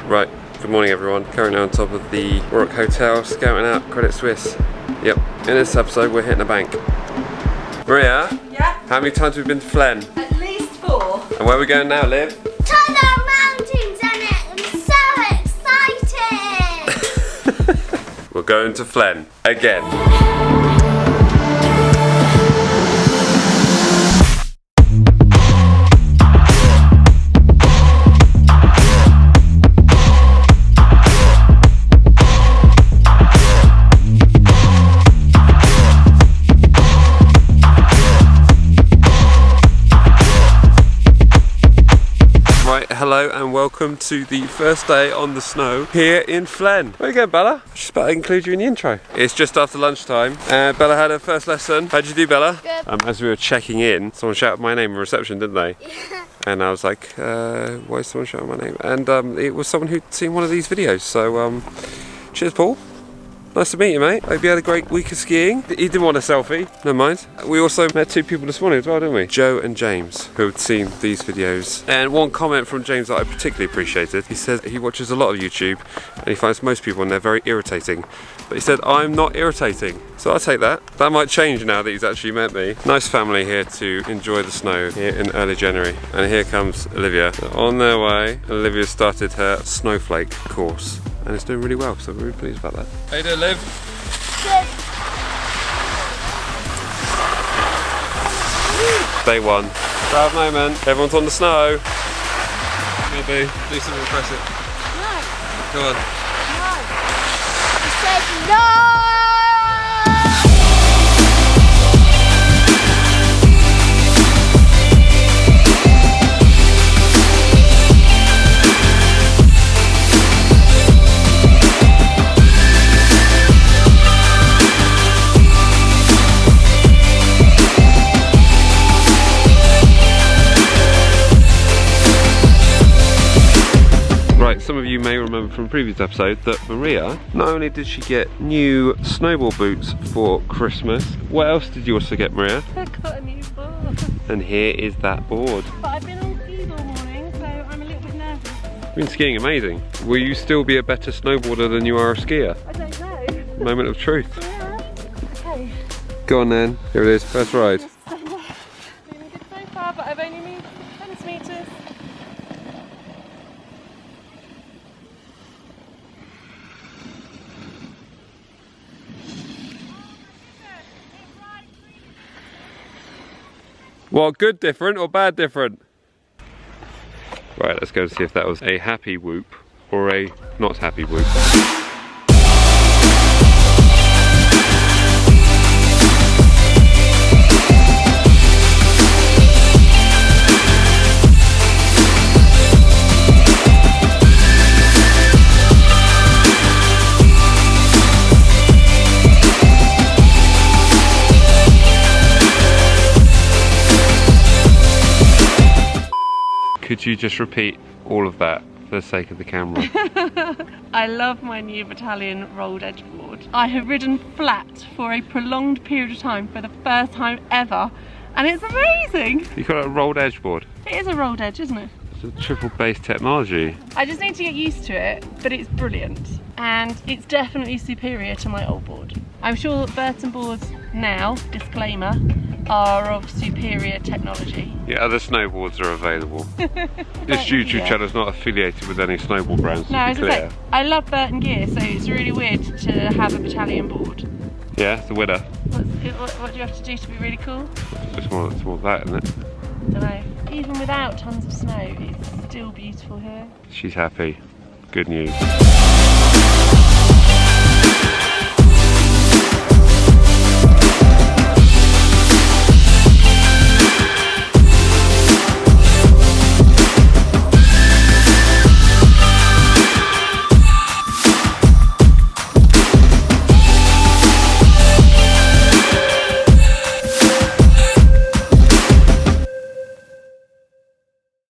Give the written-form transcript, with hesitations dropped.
Right, good morning everyone. Currently on top of the Rock Hotel, scouting out Credit Suisse. Yep, in this episode we're hitting a bank. Maria? Yeah? How many times have we been to Flaine? At least 4. And where are we going now, Liv? To the mountains and I'm so excited! We're going to Flaine again. Hello and welcome to the first day on the snow here in Flaine. Where you going, Bella? Just about to include you in the intro. It's just after lunchtime. Bella had her first lesson. How'd you do, Bella? Good. As we were checking in, someone shouted my name in reception, didn't they? Yeah. And I was like, why is someone shouting my name? And it was someone who'd seen one of these videos. So, cheers, Paul. Nice to meet you, mate. Hope you had a great week of skiing. He didn't want a selfie, never mind. We also met 2 people this morning as well, didn't we? Joe and James, who had seen these videos. And one comment from James that I particularly appreciated. He says he watches a lot of YouTube and he finds most people on there very irritating. But he said, I'm not irritating. So I'll take that. That might change now that he's actually met me. Nice family here to enjoy the snow here in early January. And here comes Olivia. They're on their way. Olivia started her snowflake course. And it's doing really well, so we're really pleased about that. How you doing, Liv? Good. Day 1. Proud moment. Everyone's on the snow. Maybe do something impressive. No. Come on. No. I said no! Some of you may remember from a previous episode that Maria, not only did she get new snowboard boots for Christmas, what else did you also get, Maria? I got a new board. And here is that board. But I've been on skis all morning, so I'm a little bit nervous. You've been skiing amazing. Will you still be a better snowboarder than you are a skier? I don't know. Moment of truth. Yeah. Okay. Go on then. Here it is, first ride. Feeling good so far, but I've only moved 10 meters. What, good different or bad different? Right, let's go and see if that was a happy whoop or a not happy whoop. Could you just repeat all of that for the sake of the camera? I love my new battalion rolled edge board. I have ridden flat for a prolonged period of time for the first time ever, and it's amazing. You got a rolled edge board. It is a rolled edge, isn't it? It's a triple base technology. I just need to get used to it, but it's brilliant. And it's definitely superior to my old board. I'm sure that Burton boards now, disclaimer, are of superior technology. Yeah, other snowboards are available. This YouTube channel is not affiliated with any snowboard brands, No, to be clear. I love Burton gear, so it's really weird to have a battalion board. Yeah, the winner. What do you have to do to be really cool? It's more that, isn't it? I don't know. Even without tons of snow, it's still beautiful here. She's happy. Good news.